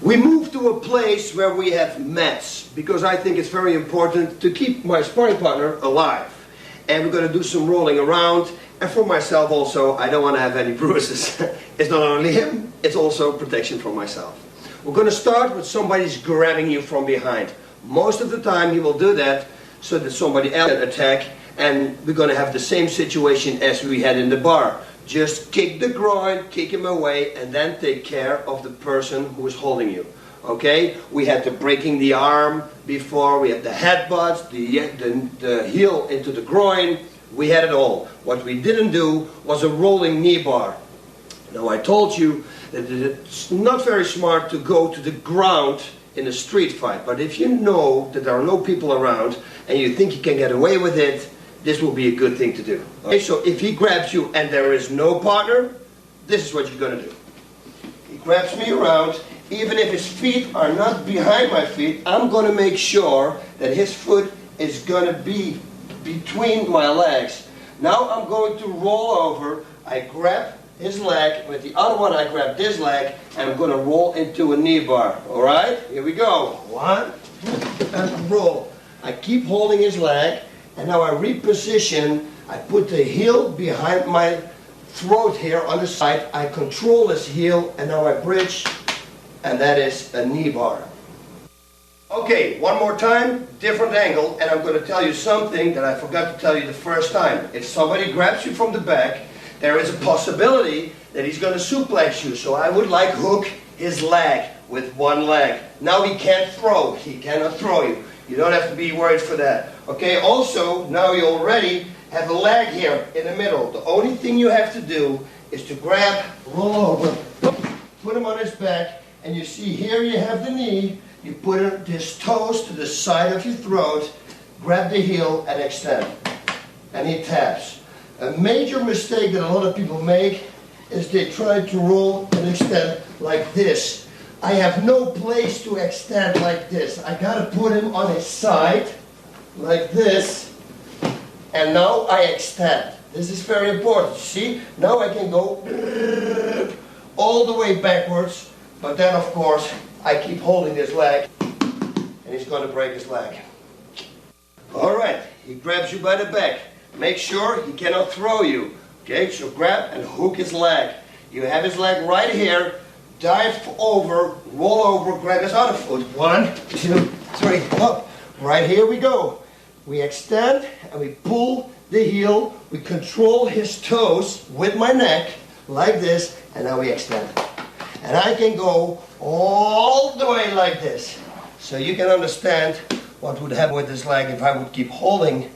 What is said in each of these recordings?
We moved to a place where we have mats, because I think it's very important to keep my sparring partner alive. And we're going to do some rolling around, and for myself also, I don't want to have any bruises. It's not only him, it's also protection for myself. We're going to start with somebody's grabbing you from behind. Most of the time he will do that so that somebody else can attack, and we're going to have the same situation as we had in the bar. Just kick the groin, kick him away, and then take care of the person who is holding you. Okay? We had the breaking the arm before, we had the headbutts, the heel into the groin. We had it all. What we didn't do was a rolling knee bar. Now I told you that it's not very smart to go to the ground in a street fight, but if you know that there are no people around and you think you can get away with it, this will be a good thing to do. Okay, so if he grabs you and there is no partner, this is what you're going to do. He grabs me around, even if his feet are not behind my feet, I'm going to make sure that his foot is going to be between my legs. Now I'm going to roll over, I grab his leg, with the other one I grab this leg, and I'm going to roll into a knee bar. Alright, here we go. 1, 2, and roll. I keep holding his leg, and now I reposition, I put the heel behind my throat here on the side, I control his heel, and now I bridge, and that is a knee bar. Okay, one more time, different angle, and I'm going to tell you something that I forgot to tell you the first time. If somebody grabs you from the back, there is a possibility that he's going to suplex you, so I would like hook his leg with one leg. Now he can't throw, he cannot throw you. You don't have to be worried for that. Okay, also, now you already have a leg here in the middle. The only thing you have to do is to grab, roll over, put him on his back, and you see here you have the knee, you put his toes to the side of your throat, grab the heel and extend. And he taps. A major mistake that a lot of people make is they try to roll and extend like this. I have no place to extend like this. I gotta put him on his side, like this, and now I extend. This is very important. See, now I can go all the way backwards, but then of course I keep holding this leg, and he's gonna break his leg. Alright, he grabs you by the back. Make sure he cannot throw you. Okay, so grab and hook his leg. You have his leg right here. Dive over, roll over, grab his other foot. 1, 2, 3, up. Right here we go. We extend and we pull the heel. We control his toes with my neck like this, and now we extend. And I can go all the way like this. So you can understand what would happen with this leg if I would keep holding.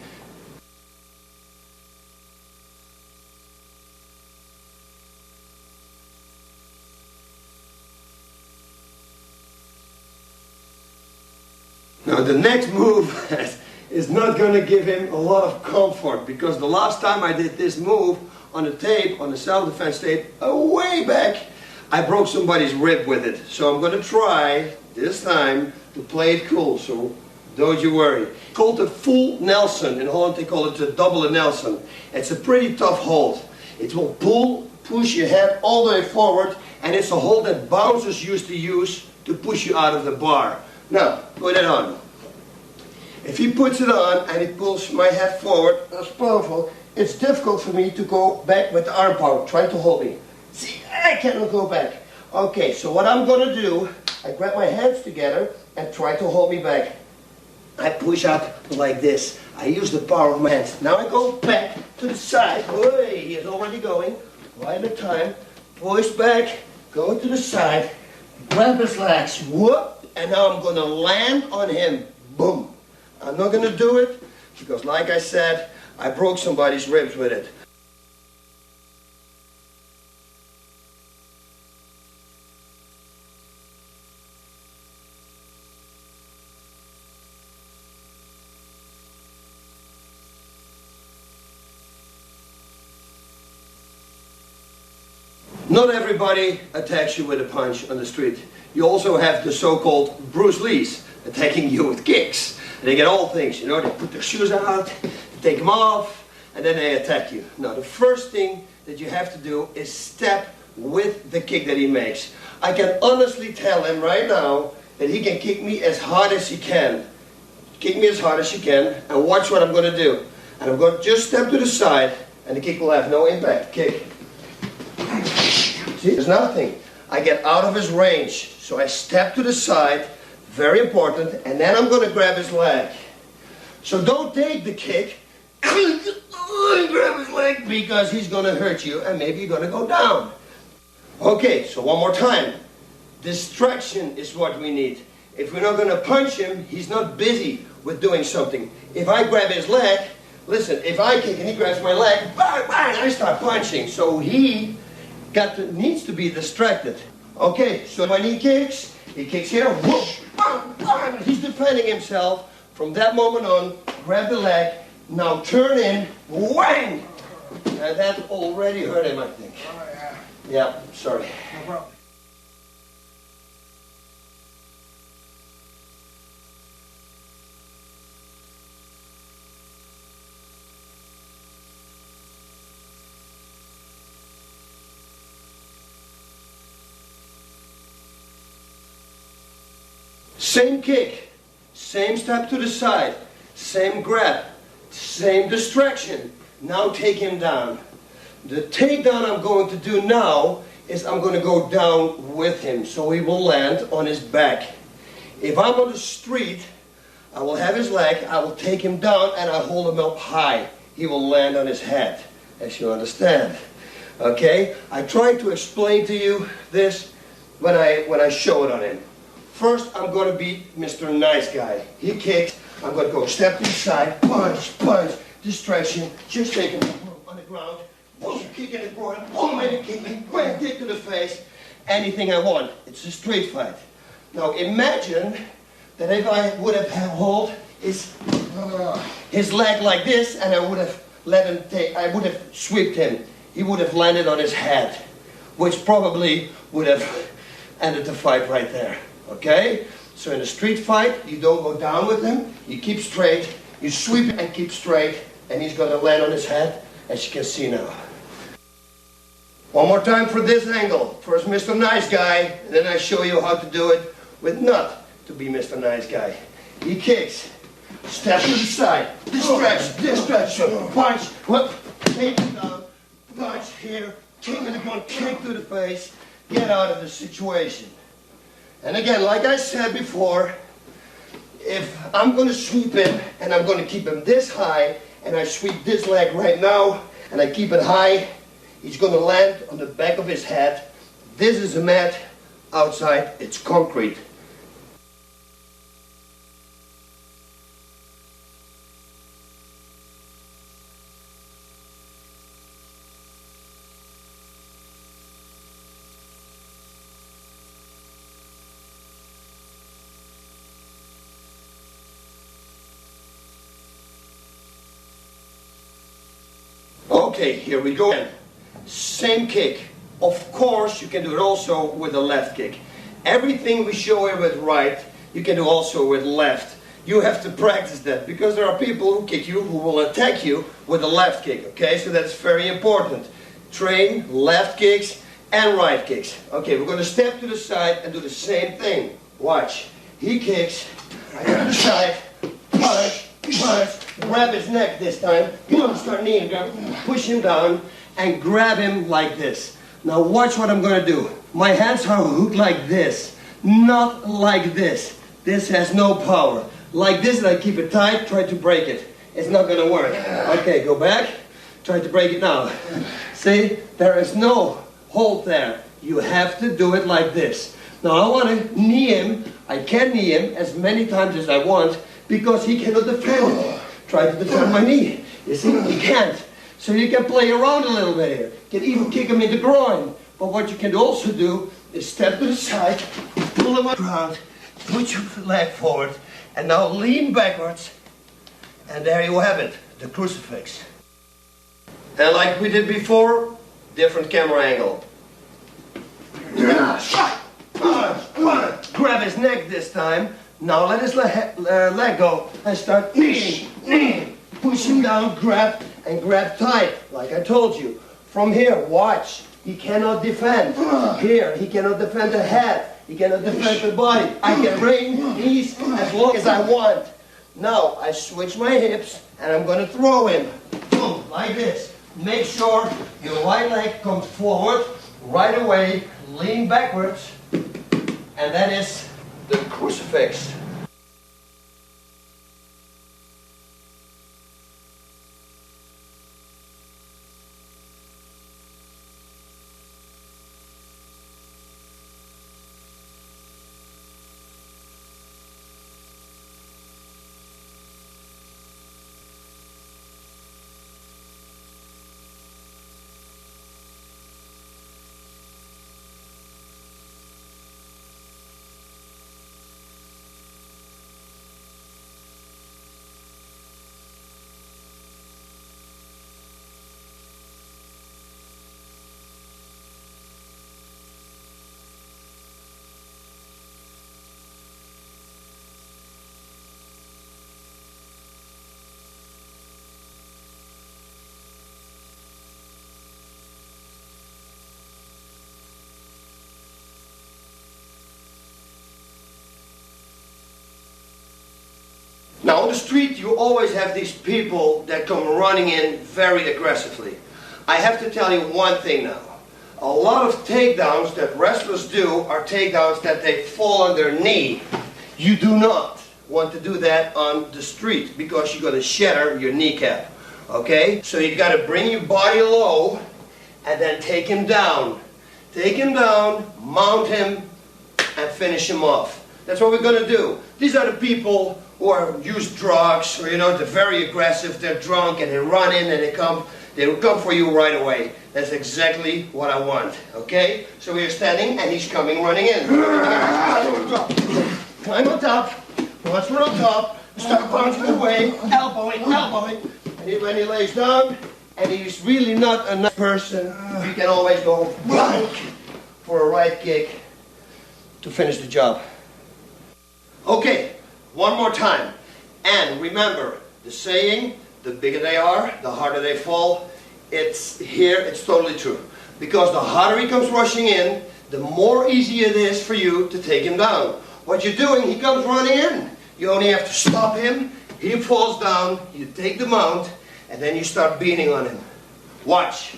Now the next move is not going to give him a lot of comfort, because the last time I did this move on the tape, on the self-defense tape, way back, I broke somebody's rib with it. So I'm going to try this time to play it cool, so don't you worry. It's called the full Nelson. In Holland they call it the double Nelson. It's a pretty tough hold. It will push your head all the way forward, and it's a hold that bouncers used to use to push you out of the bar. Now, put it on. If he puts it on and he pulls my head forward, that's powerful, it's difficult for me to go back with the arm power, trying to hold me. See, I cannot go back. Okay, so what I'm going to do, I grab my hands together and try to hold me back. I push up like this. I use the power of my hands. Now I go back to the side. Hey, he is already going. One at a time. Push back, go to the side, grab his legs, whoop. And now I'm going to land on him. Boom. I'm not going to do it because, like I said, I broke somebody's ribs with it. Not everybody attacks you with a punch on the street. You also have the so-called Bruce Lees attacking you with kicks. And they get all things, you know, they put their shoes out, they take them off, and then they attack you. Now the first thing that you have to do is step with the kick that he makes. I can honestly tell him right now that he can kick me as hard as he can. Kick me as hard as you can, and watch what I'm going to do. And I'm going to just step to the side, and the kick will have no impact. Kick. See, there's nothing. I get out of his range, so I step to the side, very important, and then I'm going to grab his leg. So don't take the kick, grab his leg, because he's going to hurt you, and maybe you're going to go down. Okay, so one more time. Distraction is what we need. If we're not going to punch him, he's not busy with doing something. If I grab his leg, listen, if I kick and he grabs my leg, bang, bang, I start punching. So he needs to be distracted. Okay, so when he kicks here, whoosh, bang, bang, he's defending himself. From that moment on, grab the leg, now turn in, whang! And that already hurt him, I think. Oh, yeah. Yeah, sorry. No problem. Same kick, same step to the side, same grab, same distraction. Now take him down. The takedown I'm going to do now is I'm going to go down with him so he will land on his back. If I'm on the street, I will have his leg, I will take him down and I hold him up high. He will land on his head, as you understand. Okay? I try to explain to you this when I show it on him. First, I'm going to be Mr. Nice Guy. He kicks, I'm going to go step to the side, punch, punch, distraction, just take him on the ground, boom, kick in the groin, boom, maybe kick me, wham, kick to the face, anything I want. It's a street fight. Now imagine that if I would have held his leg like this and I would have let him take, I would have swept him. He would have landed on his head, which probably would have ended the fight right there. Okay? So in a street fight, you don't go down with him, you keep straight, you sweep and keep straight, and he's going to land on his head, as you can see now. One more time for this angle. First Mr. Nice Guy, and then I show you how to do it with not to be Mr. Nice Guy. He kicks, step to the side, distraction, punch, whoop, take him down, punch here, kick in the ground, kick to the face, get out of the situation. And again, like I said before, if I'm going to sweep him and I'm going to keep him this high and I sweep this leg right now and I keep it high, he's going to land on the back of his head. This is a mat, outside it's concrete. Okay, here we go again. Same kick. Of course, you can do it also with a left kick. Everything we show here with right, you can do also with left. You have to practice that because there are people who kick you who will attack you with a left kick. Okay, so that's very important. Train left kicks and right kicks. Okay, we're going to step to the side and do the same thing. Watch. He kicks. I go to the side. Punch. Punch. Grab his neck this time. You don't start kneeing down. Push him down and grab him like this. Now watch what I'm going to do. My hands are hooked like this, not like this. This has no power. Like this, and I keep it tight, try to break it. It's not going to work. Okay, go back. Try to break it now. See, there is no hold there. You have to do it like this. Now I want to knee him. I can knee him as many times as I want because he cannot defend it. Try to defend my knee. You see, he can't. So you can play around a little bit here. You can even kick him in the groin. But what you can also do is step to the side, pull him around, put your leg forward, and now lean backwards. And there you have it, the crucifix. And like we did before, different camera angle. Grab his neck this time. Now let his leg go and start kneeing. Push him down, grab, and grab tight, like I told you. From here, watch. He cannot defend. Here, he cannot defend the head. He cannot defend the body. I can bring these as long as I want. Now, I switch my hips, and I'm going to throw him. Boom, like this. Make sure your right leg comes forward, right away, lean backwards, and that is the crucifix. Now on the street you always have these people that come running in very aggressively. I have to tell you one thing now. A lot of takedowns that wrestlers do are takedowns that they fall on their knee. You do not want to do that on the street because you're going to shatter your kneecap. Okay? So you got to bring your body low and then take him down. Take him down, mount him, and finish him off. That's what we're going to do. These are the people who use drugs, or they're very aggressive, they're drunk, and they run in and they will come for you right away. That's exactly what I want. Okay? So we're standing and he's coming running in. Climb on top. Once we're on top, start bouncing away, elbowing. And when he lays down, and he's really not a nice person, you can always go blank for a right kick to finish the job. Okay, one more time. And remember, the saying, the bigger they are, the harder they fall. It's totally true. Because the harder he comes rushing in, the more easy it is for you to take him down. What you're doing, he comes running in. You only have to stop him, he falls down, you take the mount, and then you start beating on him. Watch.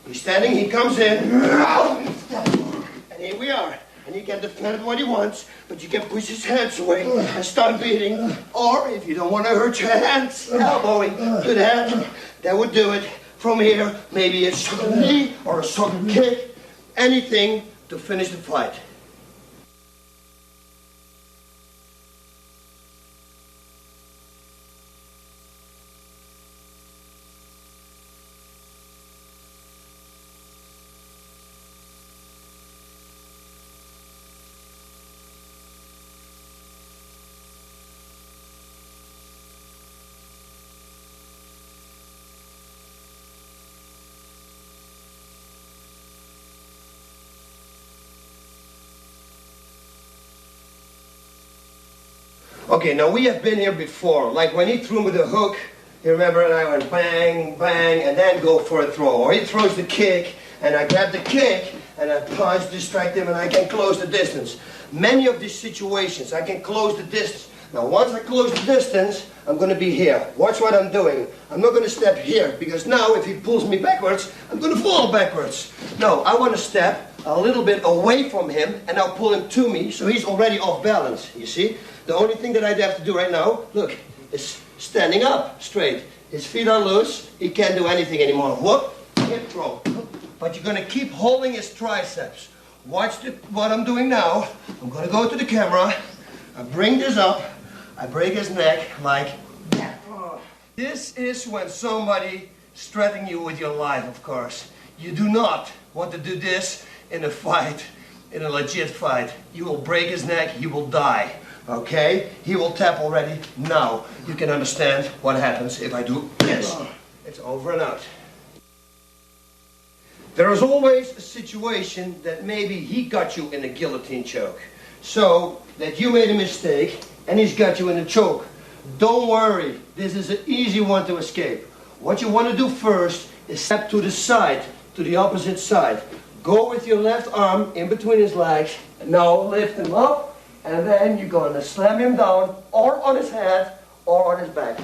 He's standing, he comes in, and here we are. And he can defend what he wants, but you can push his hands away and start beating. Or, if you don't want to hurt your hands, elbowing to the head, that would do it. From here, maybe a soccer knee or a soccer kick, anything to finish the fight. Okay, now we have been here before. Like when he threw me with the hook, you remember, and I went bang, bang, and then go for a throw. Or he throws the kick, and I grab the kick, and I punch, distract him, and I can close the distance. Many of these situations, I can close the distance. Now once I close the distance, I'm going to be here. Watch what I'm doing. I'm not going to step here, because now if he pulls me backwards, I'm going to fall backwards. No, I want to step a little bit away from him, and I'll pull him to me, so he's already off balance, you see? The only thing that I'd have to do right now, look, is standing up straight. His feet are loose, he can't do anything anymore. Whoop, hip throw. But you're going to keep holding his triceps. Watch what I'm doing now. I'm going to go to the camera, I bring this up, I break his neck like that. This is when somebody is threatening you with your life, of course. You do not want to do this in a fight, in a legit fight. You will break his neck, he will die. Okay? He will tap already. Now you can understand what happens if I do this. It's over and out. There is always a situation that maybe he got you in a guillotine choke. So that you made a mistake and he's got you in a choke. Don't worry. This is an easy one to escape. What you want to do first is step to the side, to the opposite side. Go with your left arm in between his legs. Now lift him up, and then you're going to slam him down, or on his head, or on his back.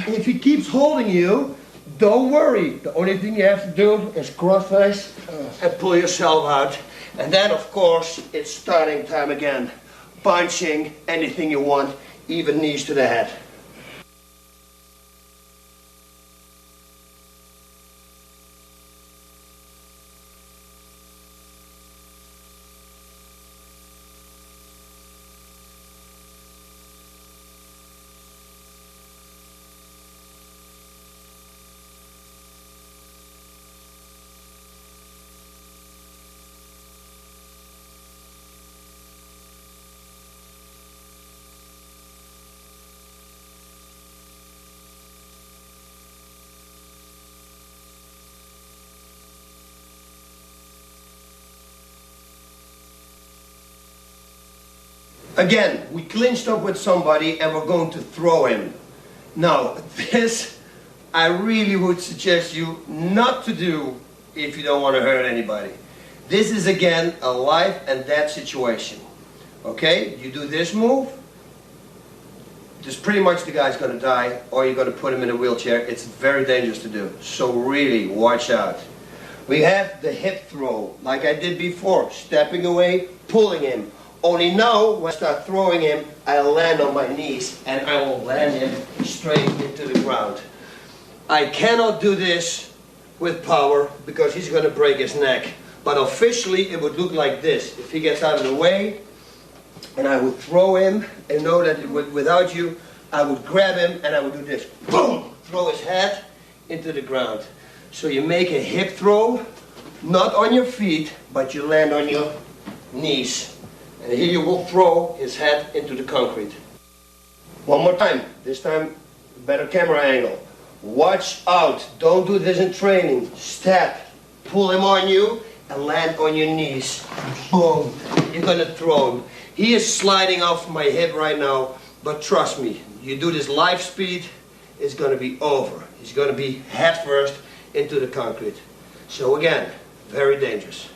If he keeps holding you, don't worry. The only thing you have to do is cross-face and pull yourself out. And then, of course, it's starting time again. Punching anything you want, even knees to the head. Again, we clinched up with somebody and we're going to throw him. Now, this I really would suggest you not to do if you don't want to hurt anybody. This is again a life and death situation. Okay, you do this move, just pretty much the guy's going to die, or you're going to put him in a wheelchair. It's very dangerous to do, so really watch out. We have the hip throw, like I did before, stepping away, pulling him. Only now, when I start throwing him, I'll land on my knees and I will land him straight into the ground. I cannot do this with power because he's going to break his neck. But officially, it would look like this. If he gets out of the way, and I would throw him, and know that without you, I would grab him and I would do this. Boom! Throw his head into the ground. So you make a hip throw, not on your feet, but you land on your knees. And here you will throw his head into the concrete. One more time. This time, better camera angle. Watch out. Don't do this in training. Step. Pull him on you and land on your knees. Boom. You're going to throw him. He is sliding off my hip right now, but trust me, you do this live speed, it's going to be over. He's going to be head first into the concrete. So again, very dangerous.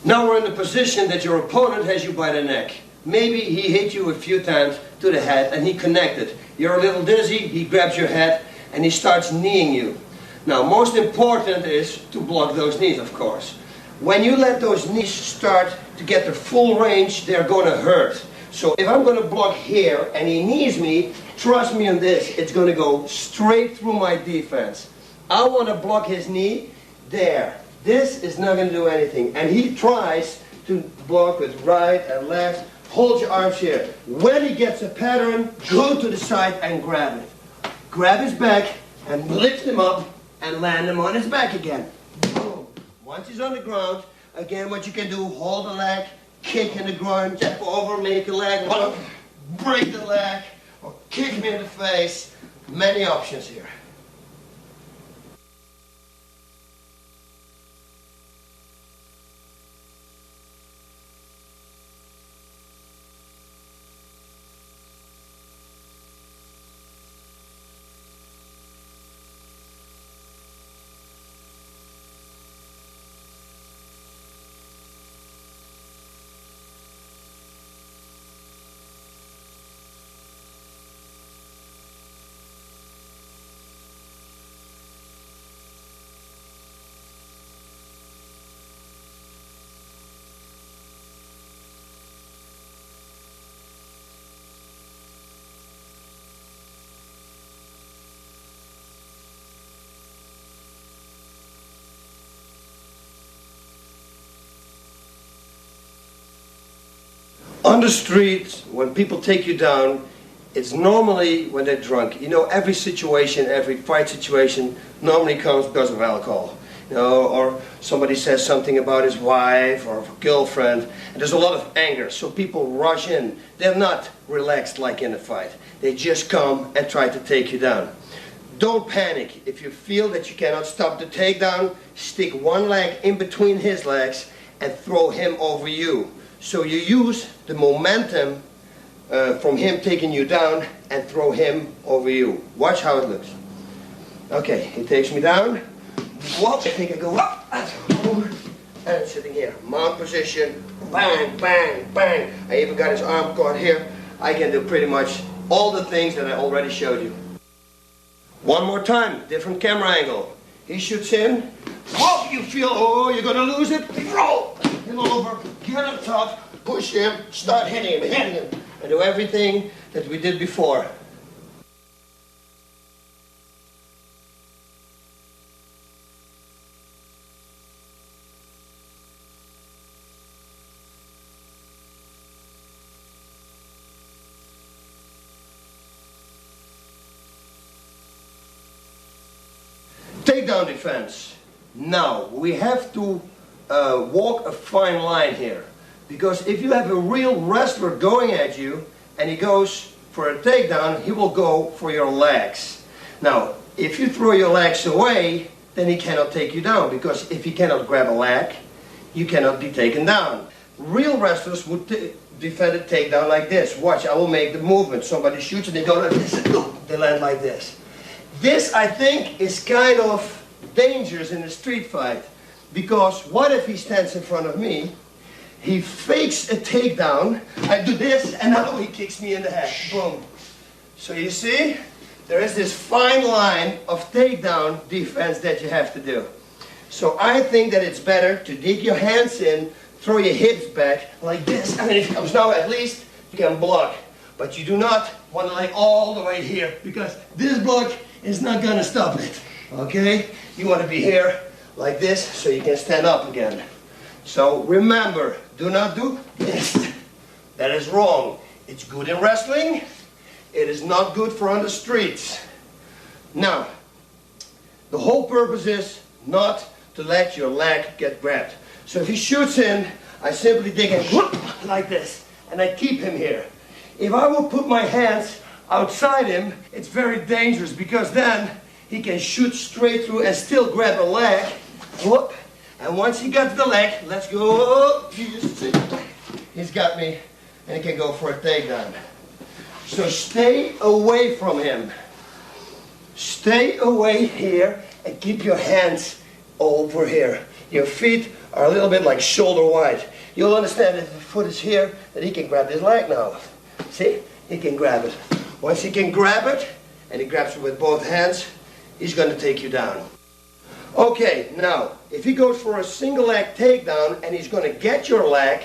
Now we're in the position that your opponent has you by the neck. Maybe he hit you a few times to the head and he connected. You're a little dizzy, he grabs your head and he starts kneeing you. Now most important is to block those knees, of course. When you let those knees start to get their full range, they're going to hurt. So if I'm going to block here and he knees me, trust me on this, it's going to go straight through my defense. I want to block his knee there. This is not going to do anything. And he tries to block with right and left. Hold your arms here. When he gets a pattern, go to the side and grab it. Grab his back and lift him up and land him on his back again. Boom. Once he's on the ground, again what you can do, hold the leg, kick in the groin, step over, make a leg, break the leg, or kick me in the face. Many options here. On the street, when people take you down, it's normally when they're drunk. You know, every situation, every fight situation normally comes because of alcohol. You know, or somebody says something about his wife or girlfriend, and there's a lot of anger, so people rush in. They're not relaxed like in a fight. They just come and try to take you down. Don't panic. If you feel that you cannot stop the takedown, stick one leg in between his legs and throw him over you. So you use the momentum from him taking you down and throw him over you. Watch how it looks. Okay, he takes me down. Whoop, I think I go up, and sitting here. Mount position, bang, bang, bang. I even got his arm caught here. I can do pretty much all the things that I already showed you. One more time, different camera angle. He shoots in. Whoop, you feel, oh, you're gonna lose it. Roll him over, get up top, push him, start hitting him, and do everything that we did before. Takedown defense. Now, we have to walk a fine line here. Because if you have a real wrestler going at you and he goes for a takedown, he will go for your legs. Now, if you throw your legs away, then he cannot take you down. Because if he cannot grab a leg, you cannot be taken down. Real wrestlers would defend a takedown like this. Watch, I will make the movement. Somebody shoots and they go like this. They land like this. This, I think, is kind of dangerous in a street fight, because what if he stands in front of me, he fakes a takedown, I do this, and now he kicks me in the head. Boom. So you see, there is this fine line of takedown defense that you have to do. So I think that it's better to dig your hands in, throw your hips back like this, and if it comes now, at least you can block. But you do not want to lay all the way here, because this block is not going to stop it. Okay? You want to be here like this so you can stand up again. So remember, do not do this. That is wrong. It's good in wrestling. It is not good for on the streets. Now, the whole purpose is not to let your leg get grabbed. So if he shoots in, I simply dig in like this, and I keep him here. If I will put my hands outside him, it's very dangerous, because then he can shoot straight through and still grab a leg. Whoop. And once he gets the leg, let's go. He's got me, and he can go for a takedown. So stay away from him. Stay away here and keep your hands over here. Your feet are a little bit like shoulder wide. You'll understand if the foot is here, that he can grab his leg now. See? He can grab it. Once he can grab it, and he grabs it with both hands, he's going to take you down. Okay, now, if he goes for a single leg takedown and he's going to get your leg,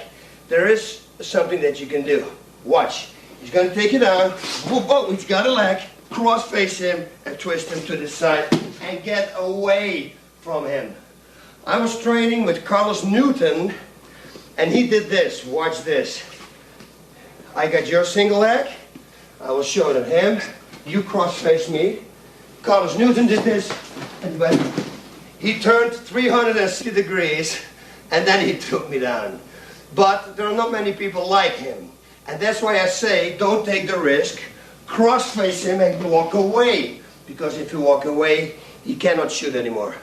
there is something that you can do. Watch. He's going to take you down. Oh, he's got a leg. Cross face him and twist him to the side and get away from him. I was training with Carlos Newton, and he did this. Watch this. I got your single leg. I will show it to him. You cross face me. Carlos Newton did this, and he turned 360 degrees, and then he took me down. But there are not many people like him, and that's why I say don't take the risk. Cross face him and walk away, because if you walk away, he cannot shoot anymore.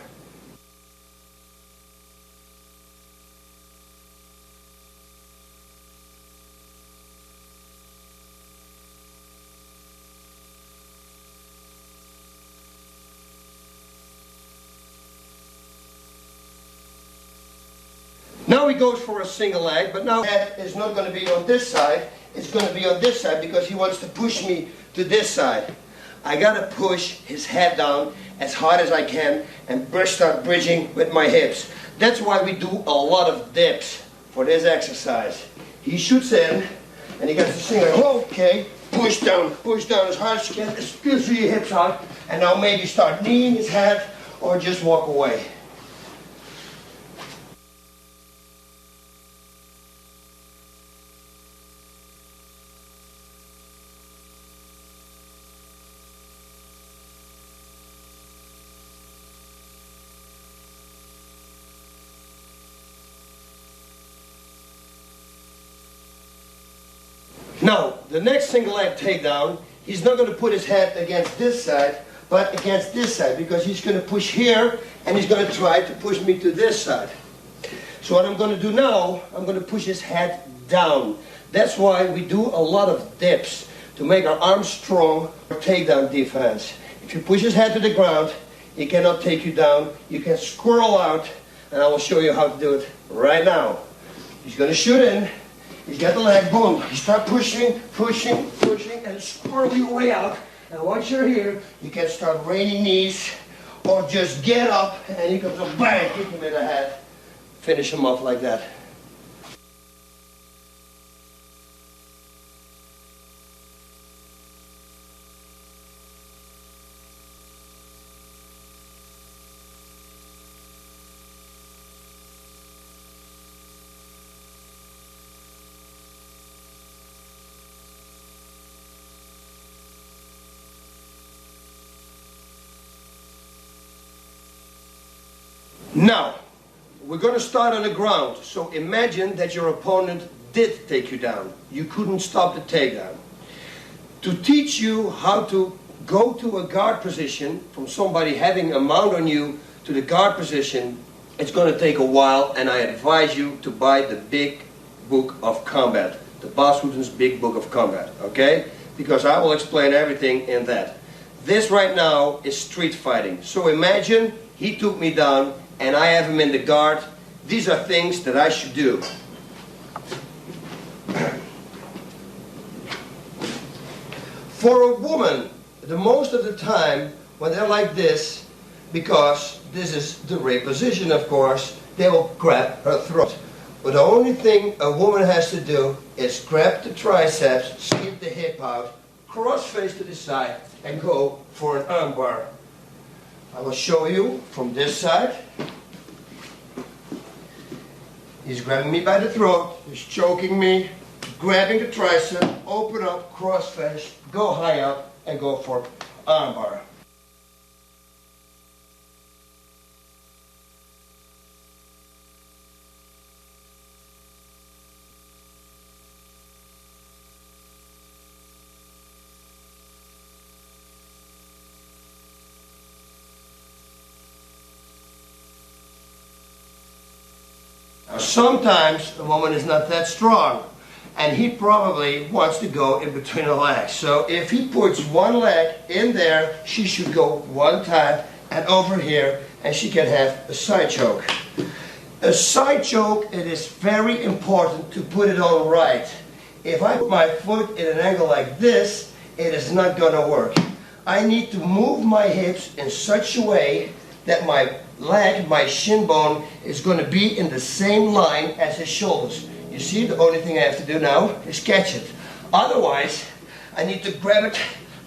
Now he goes for a single leg, but now head is not going to be on this side, it's going to be on this side, because he wants to push me to this side. I got to push his head down as hard as I can and start bridging with my hips. That's why we do a lot of dips for this exercise. He shoots in, and he gets the single, okay, push down as hard as you can, squeeze your hips out, and now maybe start kneeing his head or just walk away. Now, the next single leg takedown, he's not going to put his head against this side, but against this side, because he's going to push here, and he's going to try to push me to this side. So what I'm going to do now, I'm going to push his head down. That's why we do a lot of dips, to make our arms strong for takedown defense. If you push his head to the ground, he cannot take you down. You can squirrel out, and I will show you how to do it right now. He's going to shoot in. He's got the leg, boom. You start pushing, pushing, pushing, and squirrel your way out. And once you're here, you can start raining knees, or just get up, and he comes up, bang, hit him in the head. Finish him off like that. Now, we're going to start on the ground. So imagine that your opponent did take you down. You couldn't stop the takedown. To teach you how to go to a guard position from somebody having a mount on you to the guard position, it's going to take a while, and I advise you to buy the big book of combat, the Bas Rutten's big book of combat, okay? Because I will explain everything in that. This right now is street fighting. So imagine he took me down and I have him in the guard. These are things that I should do. For a woman, the most of the time, when they're like this, because this is the rape position, of course, they will grab her throat. But the only thing a woman has to do is grab the triceps, skip the hip out, cross face to the side, and go for an arm bar. I will show you from this side. He's grabbing me by the throat, he's choking me, grabbing the tricep, open up, cross face, go high up, and go for arm bar. Now, sometimes a woman is not that strong, and he probably wants to go in between the legs. So if he puts one leg in there, she should go one time and over here, and she can have a side choke. A side choke, it is very important to put it on right. If I put my foot in an angle like this, it is not going to work. I need to move my hips in such a way that my leg, my shin bone, is going to be in the same line as his shoulders. You see, the only thing I have to do now is catch it. Otherwise, I need to grab it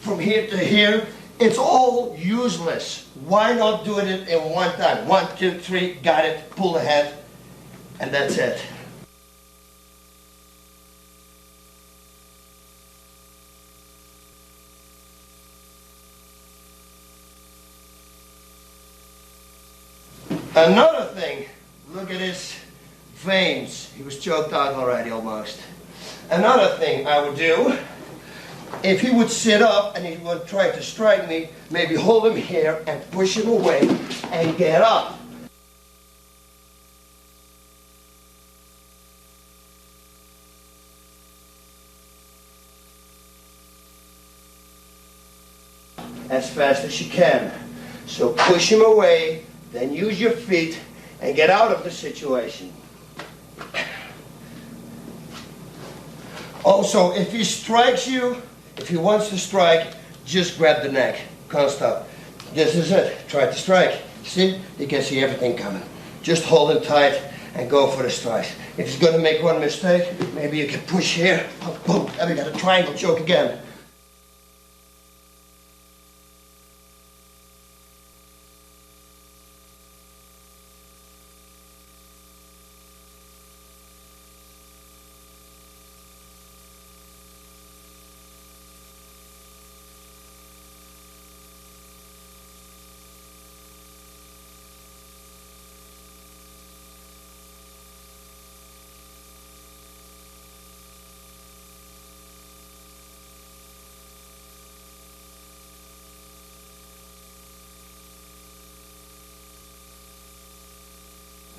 from here to here. It's all useless. Why not do it in one time? 1, 2, 3, got it, pull the head, and that's it. Another thing, look at his veins. He was choked out already almost. Another thing I would do, if he would sit up and he would try to strike me, maybe hold him here and push him away and get up. As fast as you can. So push him away, then use your feet and get out of the situation. Also, if he strikes you, if he wants to strike, just grab the neck. Can't stop. This is it. Try to strike. See? You can see everything coming. Just hold him tight and go for the strike. If he's going to make one mistake, maybe you can push here. Boom. And we got a triangle choke again.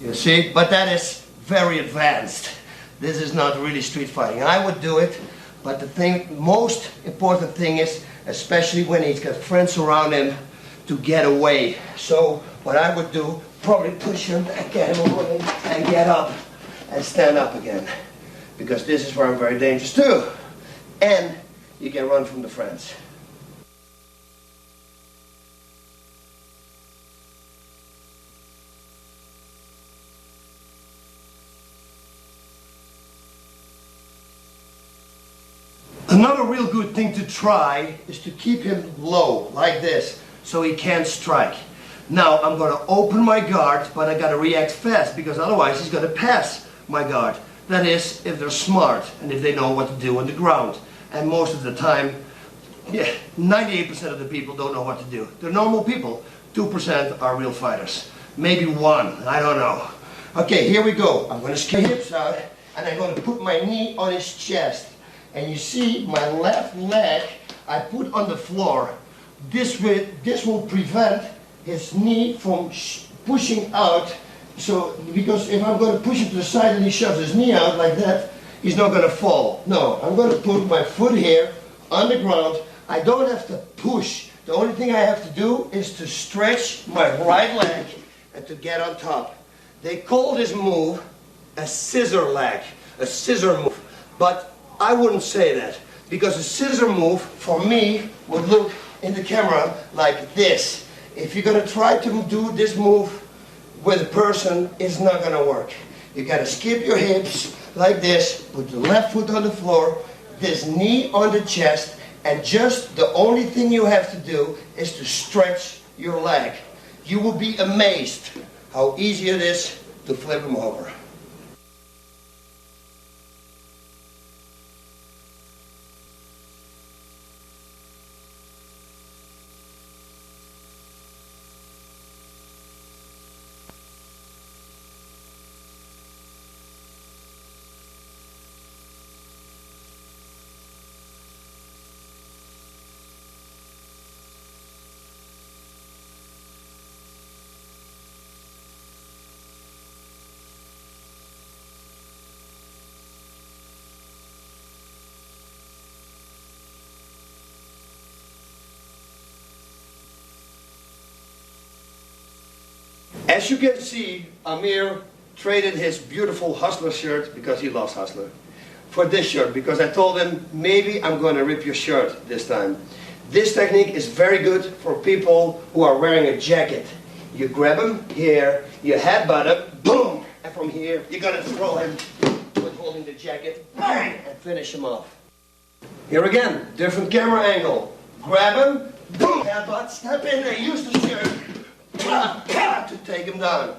You see? But that is very advanced. This is not really street fighting. I would do it, but the most important thing is, especially when he's got friends around him, to get away. So what I would do, probably push him and get him away and get up and stand up again. Because this is where I'm very dangerous too. And you can run from the friends. Another real good thing to try is to keep him low, like this, so he can't strike. Now I'm going to open my guard, but I got to react fast, because otherwise he's going to pass my guard. That is, if they're smart and if they know what to do on the ground. And most of the time, 98% of the people don't know what to do. They're normal people. 2% are real fighters. Maybe 1, I don't know. Okay, here we go. I'm going to skip hips out, and I'm going to put my knee on his chest. And you see my left leg I put on the floor. This will prevent his knee from pushing out. So, because if I'm going to push him to the side and he shoves his knee out like that, he's not going to fall. No, I'm going to put my foot here on the ground. I don't have to push. The only thing I have to do is to stretch my right leg and to get on top. They call this move a scissor leg, a scissor move. But I wouldn't say that, because a scissor move, for me, would look in the camera like this. If you're going to try to do this move with a person, it's not going to work. You got to skip your hips like this, put the left foot on the floor, this knee on the chest, and just the only thing you have to do is to stretch your leg. You will be amazed how easy it is to flip him over. As you can see, Amir traded his beautiful Hustler shirt, because he loves Hustler, for this shirt, because I told him, maybe I'm going to rip your shirt this time. This technique is very good for people who are wearing a jacket. You grab him here, you headbutt him, boom, and from here you're going to throw him with holding the jacket, bang, and finish him off. Here again, different camera angle. Grab him, boom, headbutt, step in there, use the shirt, to take him down.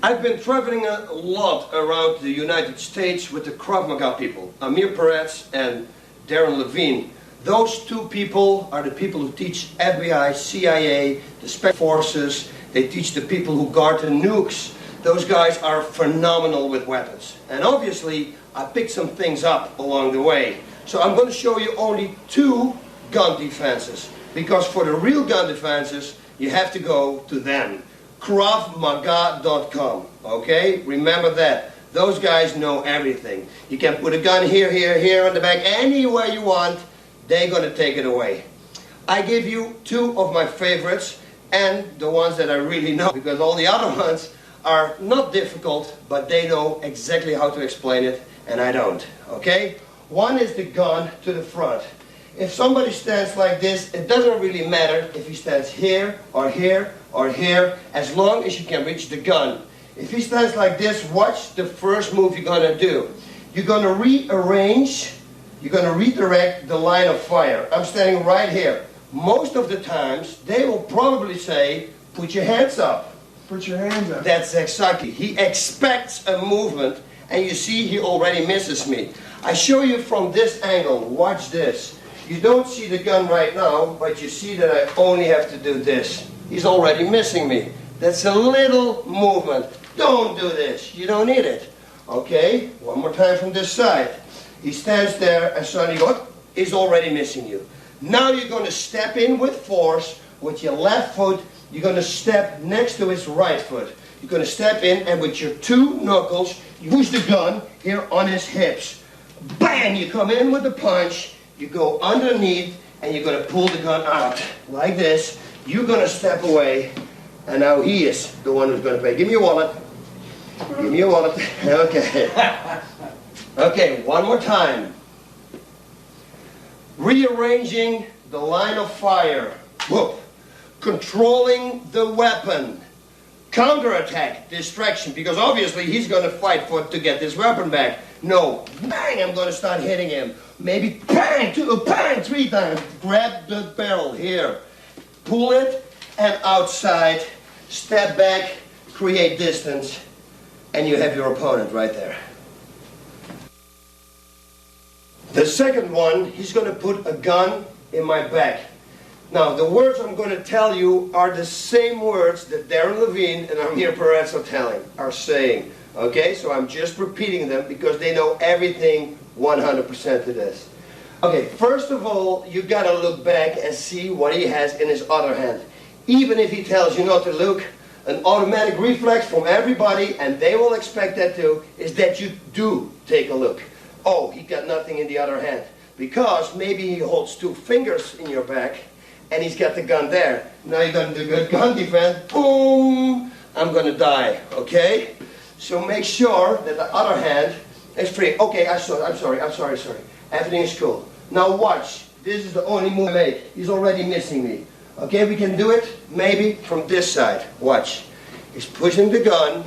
I've been traveling a lot around the United States with the Krav Maga people, Amir Peretz and Darren Levine. Those two people are the people who teach FBI, CIA, the Special Forces. They teach the people who guard the nukes. Those guys are phenomenal with weapons. And obviously, I picked some things up along the way. So I'm going to show you only 2 gun defenses. Because for the real gun defenses, you have to go to them. KravMaga.com. Okay? Remember that. Those guys know everything. You can put a gun here, here, here on the back, anywhere you want. They're going to take it away. I give you 2 of my favorites and the ones that I really know, because all the other ones are not difficult, but they know exactly how to explain it, and I don't. Okay? One is the gun to the front. If somebody stands like this, it doesn't really matter if he stands here or here or here, as long as you can reach the gun. If he stands like this, watch the first move you're going to do. You're going to rearrange. You're going to redirect the line of fire. I'm standing right here. Most of the times, they will probably say, put your hands up. Put your hands up. That's exactly. He expects a movement, and you see he already misses me. I show you from this angle. Watch this. You don't see the gun right now, but you see that I only have to do this. He's already missing me. That's a little movement. Don't do this. You don't need it. Okay, one more time from this side. He stands there and suddenly he's already missing you. Now you're going to step in with force with your left foot. You're going to step next to his right foot. You're going to step in and with your two knuckles, you push the gun here on his hips. Bang! You come in with the punch. You go underneath and you're going to pull the gun out like this. You're going to step away. And now he is the one who's going to pay. Give me your wallet. Give me your wallet. Okay. Okay, one more time. Rearranging the line of fire. Whoop. Controlling the weapon. Counterattack, distraction, because obviously he's going to fight to get this weapon back. No, bang, I'm going to start hitting him. Maybe bang, bang, 3 times. Grab the barrel here. Pull it and outside. Step back, create distance, and you have your opponent right there. The second one, he's going to put a gun in my back. Now, the words I'm going to tell you are the same words that Darren Levine and Amir Perez are saying. Okay, so I'm just repeating them because they know everything 100% to this. Okay, first of all, you got to look back and see what he has in his other hand. Even if he tells you not to look, an automatic reflex from everybody, and they will expect that too, is that you do take a look. Oh, he got nothing in the other hand. Because maybe he holds 2 fingers in your back, and he's got the gun there. Now you're going to do good gun defense. Boom! I'm going to die, okay? So make sure that the other hand is free. Okay, I'm sorry. Everything is cool. Now watch. This is the only move I made. He's already missing me. Okay, we can do it maybe from this side. Watch. He's pushing the gun.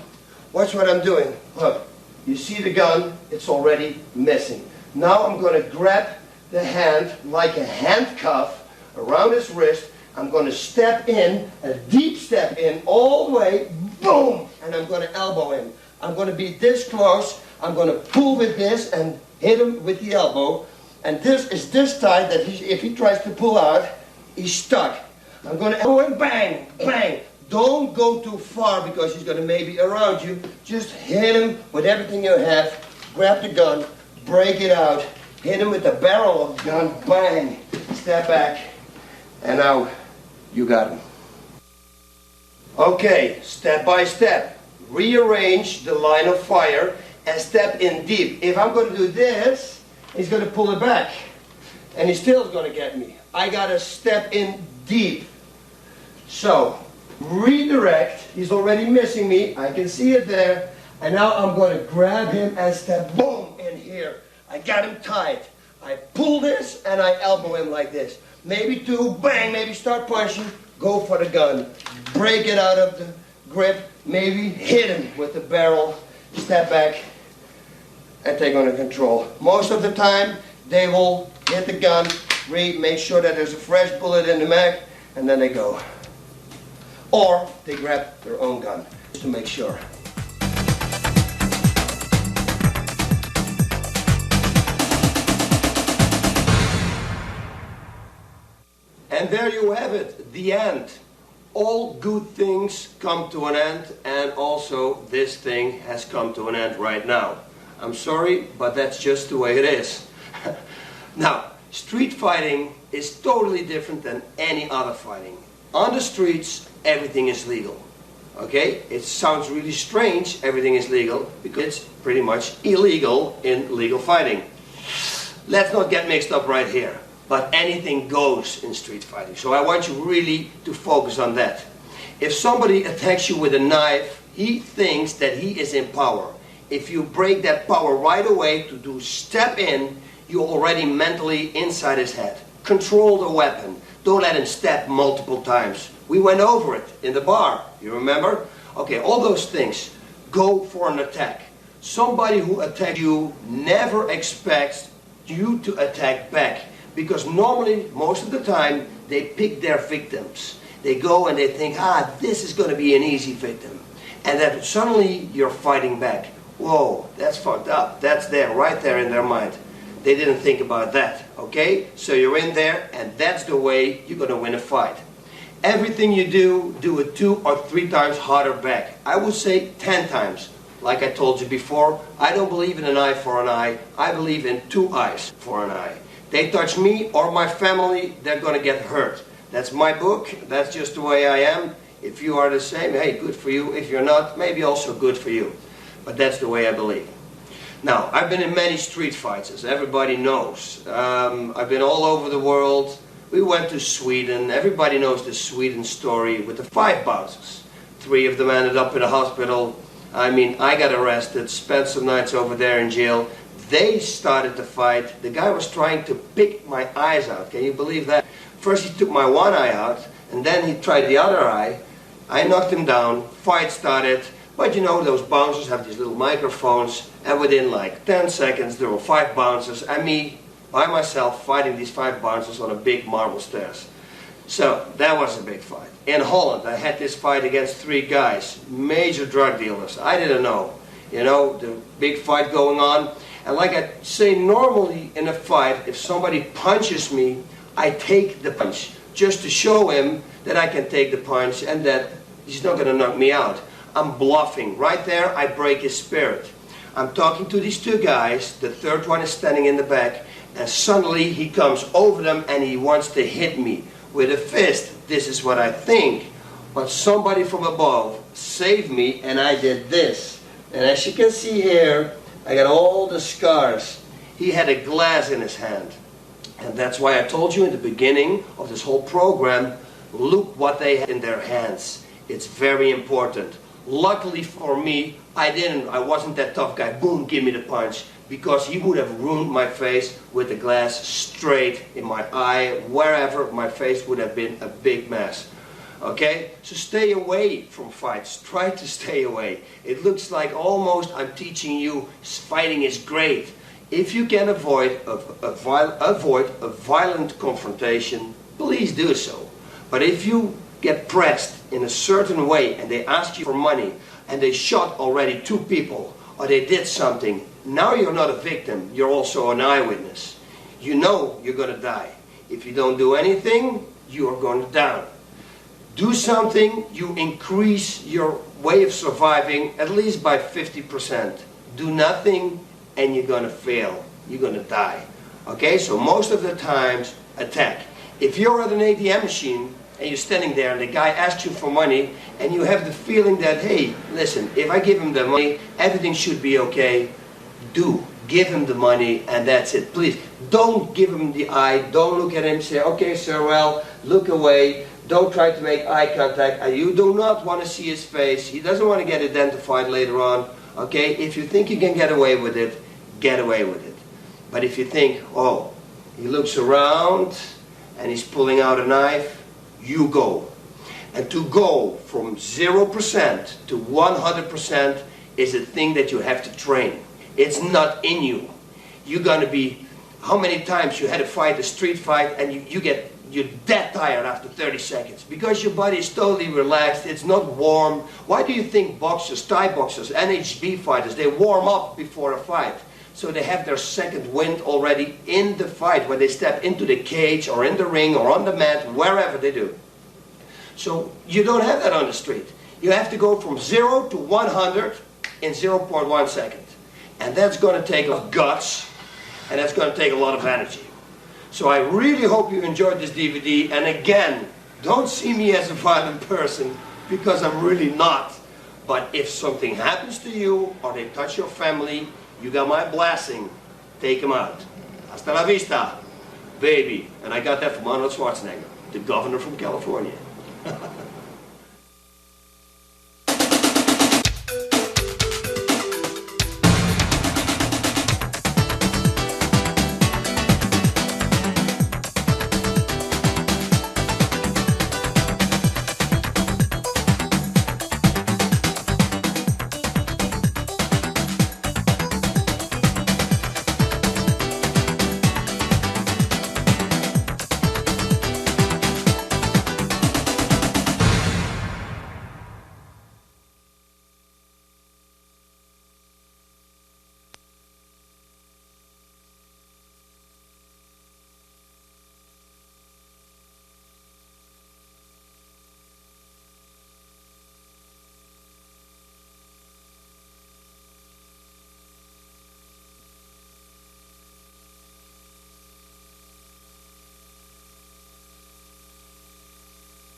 Watch what I'm doing. Look, you see the gun? It's already missing. Now I'm going to grab the hand like a handcuff around his wrist. I'm going to step in, a deep step in, all the way, boom, and I'm going to elbow him. I'm going to be this close. I'm going to pull with this and hit him with the elbow. And this is this tight that if he tries to pull out, he's stuck. I'm going to elbow him, bang, bang. Don't go too far because he's going to maybe around you. Just hit him with everything you have. Grab the gun, break it out, hit him with the barrel of the gun, bang, step back, and now you got him. Okay, step by step. Rearrange the line of fire and step in deep. If I'm going to do this, he's going to pull it back. And he's still going to get me. I got to step in deep. So, redirect. He's already missing me. I can see it there. And now I'm going to grab him and step, boom, in here. I got him tight. I pull this and I elbow him like this. Maybe 2, bang, maybe start punching. Go for the gun. Break it out of the grip. Maybe hit him with the barrel. Step back and take under control. Most of the time, they will hit the gun, make sure that there's a fresh bullet in the mag, and then they go. Or they grab their own gun, just to make sure. And there you have it, the end. All good things come to an end, and also this thing has come to an end right now. I'm sorry, but that's just the way it is. Now, street fighting is totally different than any other fighting. On the streets, everything is legal. Okay? It sounds really strange, everything is legal, because it's pretty much illegal in legal fighting. Let's not get mixed up right here. But anything goes in street fighting. So I want you really to focus on that. If somebody attacks you with a knife, he thinks that he is in power. If you break that power right away to do step in, you're already mentally inside his head. Control the weapon. Don't let him step multiple times. We went over it in the bar, you remember? Okay, all those things. Go for an attack. Somebody who attacks you never expects you to attack back. Because normally, most of the time, they pick their victims. They go and they think, this is going to be an easy victim. And then suddenly you're fighting back. Whoa, that's fucked up. That's there, right there in their mind. They didn't think about that, okay? So you're in there, and that's the way you're going to win a fight. Everything you do, do it 2 or 3 times harder back. I would say 10 times. Like I told you before, I don't believe in an eye for an eye. I believe in 2 eyes for an eye. They touch me or my family, they're going to get hurt. That's my book. That's just the way I am. If you are the same, hey, good for you. If you're not, maybe also good for you. But that's the way I believe. Now, I've been in many street fights, as everybody knows. I've been all over the world. We went to Sweden. Everybody knows the Sweden story with the 5 bouncers. 3 of them ended up in the hospital. I mean, I got arrested, spent some nights over there in jail. They started the fight. The guy was trying to pick my eyes out. Can you believe that? First he took my one eye out, and then he tried the other eye. I knocked him down, fight started. But you know, those bouncers have these little microphones, and within like 10 seconds there were 5 bouncers, and me, by myself, fighting these 5 bouncers on a big marble stairs. So, that was a big fight. In Holland, I had this fight against 3 guys, major drug dealers. I didn't know. You know, the big fight going on. And like I say, normally in a fight, if somebody punches me, I take the punch. Just to show him that I can take the punch and that he's not going to knock me out. I'm bluffing. Right there, I break his spirit. I'm talking to these 2 guys. The 3rd one is standing in the back. And suddenly he comes over them and he wants to hit me with a fist. This is what I think. But somebody from above saved me, and I did this. And as you can see here, I got all the scars. He had a glass in his hand. And that's why I told you in the beginning of this whole program, look what they had in their hands. It's very important. Luckily for me, I wasn't that tough guy. Boom, give me the punch. Because he would have ruined my face with the glass straight in my eye, wherever. My face would have been a big mess. Okay? So stay away from fights. Try to stay away. It looks like almost I'm teaching you fighting is great. If you can avoid a violent confrontation, please do so. But if you get pressed in a certain way and they ask you for money and they shot already 2 people or they did something, now you're not a victim, you're also an eyewitness. You know you're going to die. If you don't do anything, you are going to die. Do something, you increase your way of surviving at least by 50%. Do nothing and you're going to fail. You're going to die. Okay, so most of the times, attack. If you're at an ATM machine and you're standing there and the guy asks you for money and you have the feeling that, hey, listen, if I give him the money, everything should be okay, give him the money and that's it. Please, don't give him the eye, don't look at him, say, okay, sir, well, look away. Don't try to make eye contact. You do not want to see his face. He doesn't want to get identified later on. Okay, if you think you can get away with it, get away with it. But if you think, oh, he looks around and he's pulling out a knife, you go. And to go from 0% to 100% is a thing that you have to train. It's not in you. You're going to be, how many times you had a street fight, and you're dead tired after 30 seconds because your body is totally relaxed, it's not warm. Why do you think boxers, Thai boxers, NHB fighters, they warm up before a fight? So they have their second wind already in the fight when they step into the cage or in the ring or on the mat, wherever they do. So you don't have that on the street. You have to go from 0 to 100 in 0.1 second. And that's going to take a lot of guts, and that's going to take a lot of energy. So I really hope you enjoyed this DVD, and again, don't see me as a violent person, because I'm really not. But if something happens to you, or they touch your family, you got my blessing, take them out. Hasta la vista, baby. And I got that from Arnold Schwarzenegger, the governor from California.